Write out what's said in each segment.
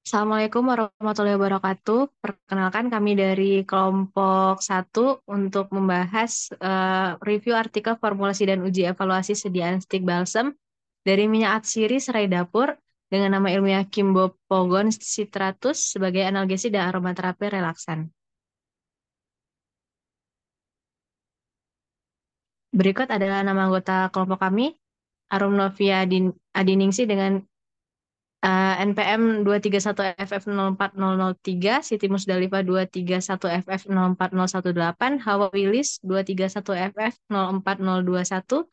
Assalamualaikum warahmatullahi wabarakatuh. Perkenalkan kami dari kelompok satu untuk membahas review artikel formulasi dan uji evaluasi sediaan stick balsam dari minyak atsiri serai dapur dengan nama ilmiah Kimbopogon citratus sebagai analgesi dan aromaterapi relaksan. Berikut adalah nama anggota kelompok kami, Arum Novia Adiningsi dengan NPM 231FF04003, Siti Musdalifah 231FF04018, Hawa Wilis 231FF04021,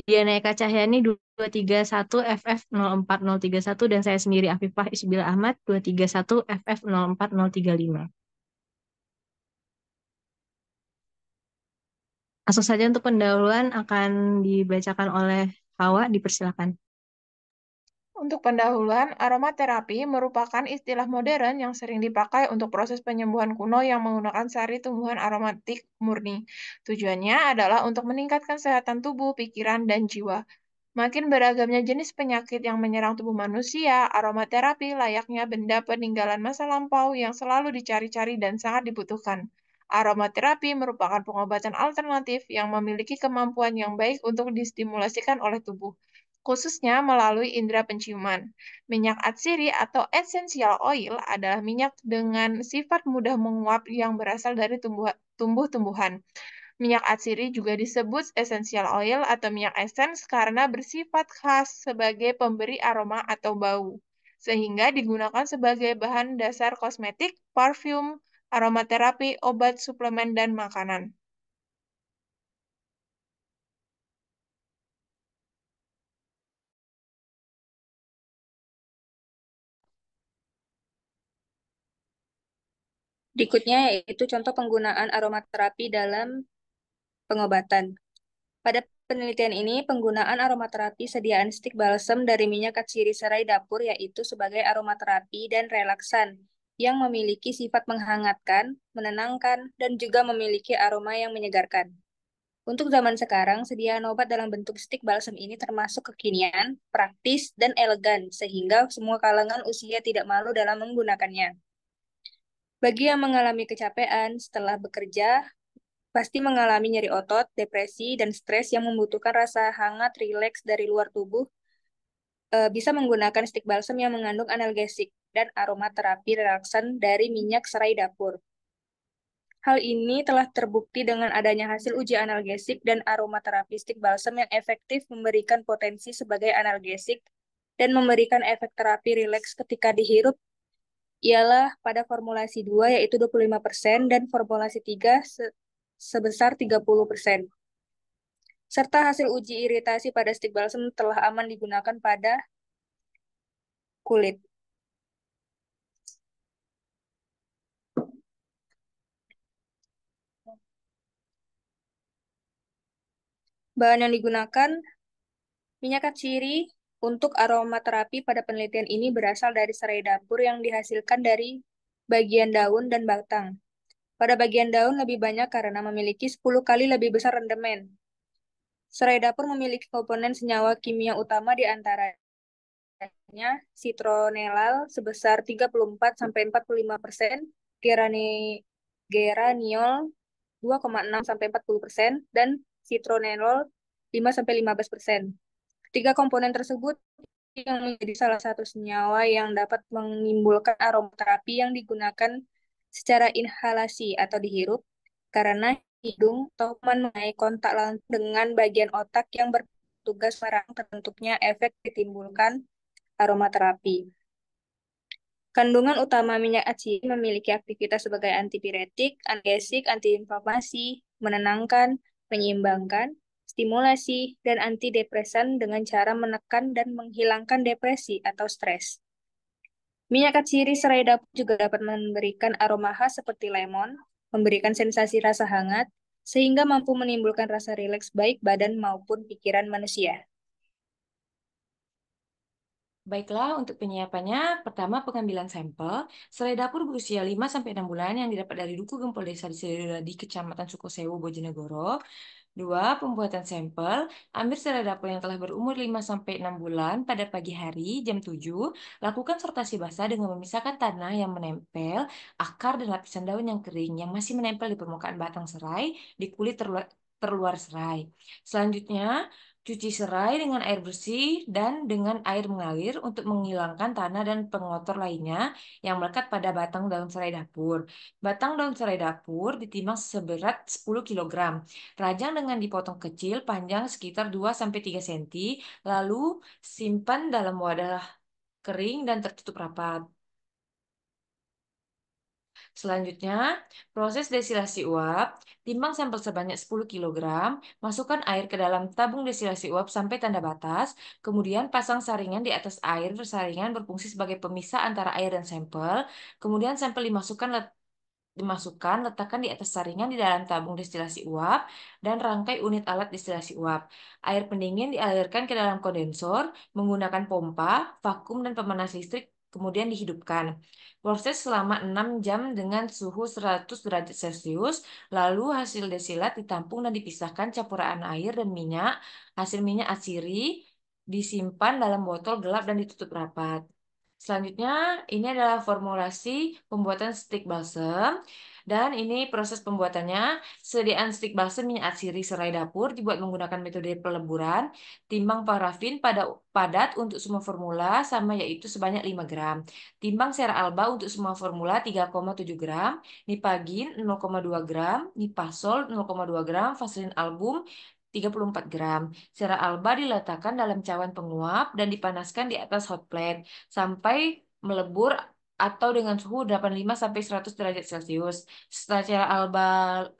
Diana Eka Cahyani 231FF04031, dan saya sendiri Afifah Isbila Ahmad 231FF04035. Langsung saja untuk pendahuluan akan dibacakan oleh Hawa, dipersilakan. Untuk pendahuluan, aromaterapi merupakan istilah modern yang sering dipakai untuk proses penyembuhan kuno yang menggunakan sari tumbuhan aromatik murni. Tujuannya adalah untuk meningkatkan kesehatan tubuh, pikiran, dan jiwa. Makin beragamnya jenis penyakit yang menyerang tubuh manusia, aromaterapi layaknya benda peninggalan masa lampau yang selalu dicari-cari dan sangat dibutuhkan. Aromaterapi merupakan pengobatan alternatif yang memiliki kemampuan yang baik untuk distimulasikan oleh tubuh, khususnya melalui indera penciuman. Minyak atsiri atau essential oil adalah minyak dengan sifat mudah menguap yang berasal dari tumbuh-tumbuhan. Minyak atsiri juga disebut essential oil atau minyak essence karena bersifat khas sebagai pemberi aroma atau bau, sehingga digunakan sebagai bahan dasar kosmetik, parfum, aromaterapi, obat, suplemen, dan makanan. Berikutnya yaitu contoh penggunaan aromaterapi dalam pengobatan. Pada penelitian ini, penggunaan aromaterapi sediaan stik balsam dari minyak atsiri serai dapur yaitu sebagai aromaterapi dan relaksan yang memiliki sifat menghangatkan, menenangkan, dan juga memiliki aroma yang menyegarkan. Untuk zaman sekarang, sediaan obat dalam bentuk stik balsam ini termasuk kekinian, praktis, dan elegan, sehingga semua kalangan usia tidak malu dalam menggunakannya. Bagi yang mengalami kecapean setelah bekerja, pasti mengalami nyeri otot, depresi, dan stres yang membutuhkan rasa hangat, rileks dari luar tubuh, bisa menggunakan stik balsam yang mengandung analgesik dan aromaterapi relaksan dari minyak serai dapur. Hal ini telah terbukti dengan adanya hasil uji analgesik dan aromaterapi stik balsam yang efektif memberikan potensi sebagai analgesik dan memberikan efek terapi rileks ketika dihirup ialah pada formulasi 2 yaitu 25% dan formulasi 3 sebesar 30%. Serta hasil uji iritasi pada stik balsam telah aman digunakan pada kulit. Bahan yang digunakan minyak atsiri untuk aromaterapi pada penelitian ini berasal dari serai dapur yang dihasilkan dari bagian daun dan batang. Pada bagian daun lebih banyak karena memiliki 10 kali lebih besar rendemen. Serai dapur memiliki komponen senyawa kimia utama di antaranya citronellal sebesar 34-45%, geraniol 2,6-40%, dan citronellol 5-15%. Ketiga komponen tersebut yang menjadi salah satu senyawa yang dapat menimbulkan aromaterapi yang digunakan secara inhalasi atau dihirup karena hidung atau mengenai kontak langsung dengan bagian otak yang bertugas merangsang terbentuknya efek ditimbulkan aromaterapi. Kandungan utama minyak atsiri memiliki aktivitas sebagai antipiretik, analgesik, antiinflamasi, menenangkan, menyeimbangkan, stimulasi, dan antidepresan dengan cara menekan dan menghilangkan depresi atau stres. Minyak atsiri serai dapur juga dapat memberikan aroma khas seperti lemon, memberikan sensasi rasa hangat, sehingga mampu menimbulkan rasa rileks baik badan maupun pikiran manusia. Baiklah, untuk penyiapannya, pertama pengambilan sampel. Serai dapur berusia 5-6 bulan yang didapat dari Duku Gempol Desa di Sidodadi, Kecamatan Sukosewu, Bojonegoro. 2. Pembuatan sampel. Ambil serai dapur yang telah berumur 5-6 bulan pada pagi hari, jam 7. Lakukan sortasi basah dengan memisahkan tanah yang menempel, akar dan lapisan daun yang kering yang masih menempel di permukaan batang serai, di kulit terluar serai. Selanjutnya, cuci serai dengan air bersih dan dengan air mengalir untuk menghilangkan tanah dan pengotor lainnya yang melekat pada batang daun serai dapur. Batang daun serai dapur ditimbang seberat 10 kg. Rajang dengan dipotong kecil, panjang sekitar 2-3 cm, lalu simpan dalam wadah kering dan tertutup rapat. Selanjutnya, proses desilasi uap. Timbang sampel sebanyak 10 kg, masukkan air ke dalam tabung desilasi uap sampai tanda batas, kemudian pasang saringan di atas air. Saringan berfungsi sebagai pemisah antara air dan sampel. Kemudian sampel dimasukkan, letakkan di atas saringan di dalam tabung destilasi uap dan rangkai unit alat destilasi uap. Air pendingin dialirkan ke dalam kondensor menggunakan pompa, vakum, dan pemanas listrik, kemudian dihidupkan. Proses selama 6 jam dengan suhu 100 derajat Celcius, lalu hasil desilat ditampung dan dipisahkan campuran air dan minyak. Hasil minyak atsiri disimpan dalam botol gelap dan ditutup rapat. Selanjutnya, ini adalah formulasi pembuatan stick balsam. Dan ini proses pembuatannya. Sediaan stick balsam minyak atsiri serai dapur dibuat menggunakan metode peleburan. Timbang parafin padat untuk semua formula sama, yaitu sebanyak 5 gram. Timbang sera alba untuk semua formula 3,7 gram. Nipagin 0,2 gram. Nipasol 0,2 gram. Vaselin album 34 gram. Sera alba diletakkan dalam cawan penguap dan dipanaskan di atas hot plate sampai melebur atau dengan suhu 85-100 derajat Celcius. Setelah cairan alba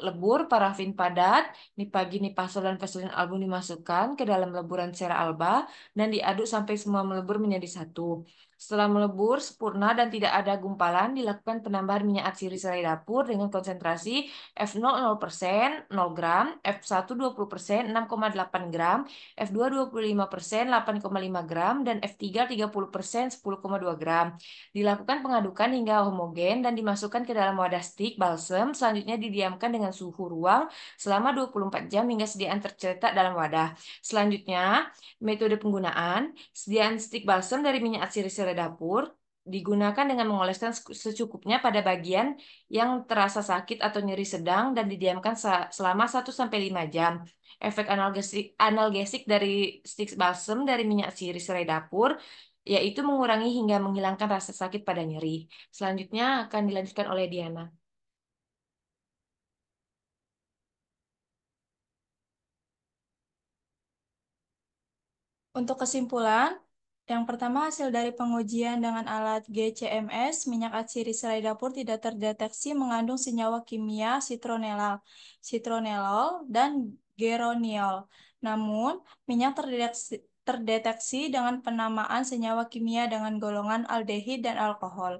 lebur, parafin padat, nipagi, nipasol, dan vaselin album dimasukkan ke dalam leburan cera alba dan diaduk sampai semua melebur menjadi satu. Setelah melebur sempurna dan tidak ada gumpalan, dilakukan penambahan minyak atsiri serai dapur dengan konsentrasi F0 0%, 0 gram, F1 20%, 6,8 gram, F2 25%, 8,5 gram, dan F3 30%, 10,2 gram. Dilakukan pengadukan hingga homogen dan dimasukkan ke dalam wadah stik balsam. Selanjutnya didiamkan dengan suhu ruang selama 24 jam hingga sediaan tercetak dalam wadah. Selanjutnya, metode penggunaan. Sediaan stik balsam dari minyak atsiri serai dapur digunakan dengan mengoleskan secukupnya pada bagian yang terasa sakit atau nyeri sedang dan didiamkan selama 1-5 jam. Efek analgesik dari stik balsam dari minyak sirih serai dapur yaitu mengurangi hingga menghilangkan rasa sakit pada nyeri. Selanjutnya akan dilanjutkan oleh Diana. Untuk kesimpulan, yang pertama hasil dari pengujian dengan alat GCMS, minyak atsiri serai dapur tidak terdeteksi mengandung senyawa kimia citronellol, dan geraniol. Namun, minyak terdeteksi dengan penamaan senyawa kimia dengan golongan aldehid dan alkohol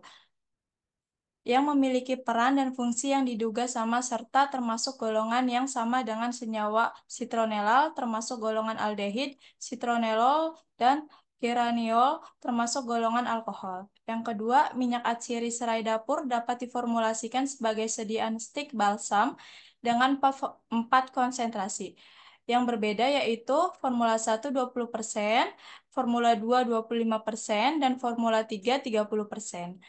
yang memiliki peran dan fungsi yang diduga sama serta termasuk golongan yang sama dengan senyawa citronellal termasuk golongan aldehid, citronellol, dan geraniol termasuk golongan alkohol. Yang kedua, minyak atsiri serai dapur dapat diformulasikan sebagai sediaan stik balsam dengan 4 konsentrasi yang berbeda, yaitu formula 1 20%, formula 2 25%, dan formula 3 30%.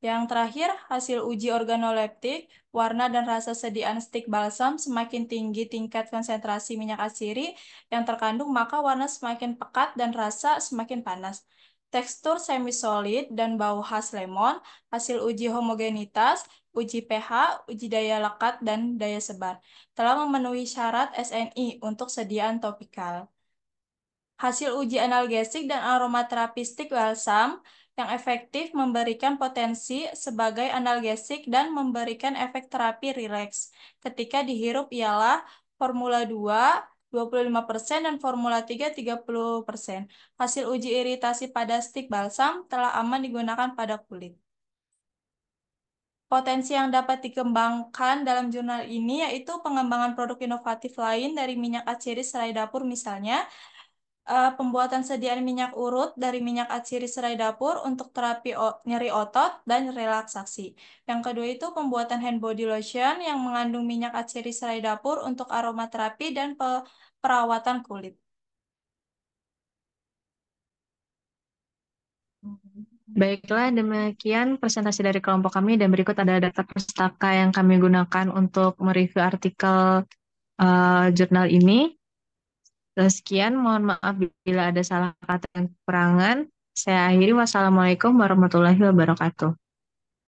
Yang terakhir, hasil uji organoleptik, warna dan rasa sediaan stik balsam semakin tinggi tingkat konsentrasi minyak atsiri yang terkandung, maka warna semakin pekat dan rasa semakin panas. Tekstur semi-solid dan bau khas lemon, hasil uji homogenitas, uji pH, uji daya lekat, dan daya sebar, telah memenuhi syarat SNI untuk sediaan topikal. Hasil uji analgesik dan aromaterapi stik balsam yang efektif memberikan potensi sebagai analgesik dan memberikan efek terapi rileks ketika dihirup ialah formula 2 25% dan formula 3 30%. Hasil uji iritasi pada stik balsam telah aman digunakan pada kulit. Potensi yang dapat dikembangkan dalam jurnal ini yaitu pengembangan produk inovatif lain dari minyak atsiri serai dapur, misalnya pembuatan sediaan minyak urut dari minyak atsiri serai dapur untuk terapi nyeri otot dan relaksasi. Yang kedua itu pembuatan hand body lotion yang mengandung minyak atsiri serai dapur untuk aromaterapi dan perawatan kulit. Baiklah, demikian presentasi dari kelompok kami dan berikut ada daftar pustaka yang kami gunakan untuk mereview artikel jurnal ini. Sekian, mohon maaf bila ada salah kata dan kekurangan. Saya akhiri. Wassalamualaikum warahmatullahi wabarakatuh.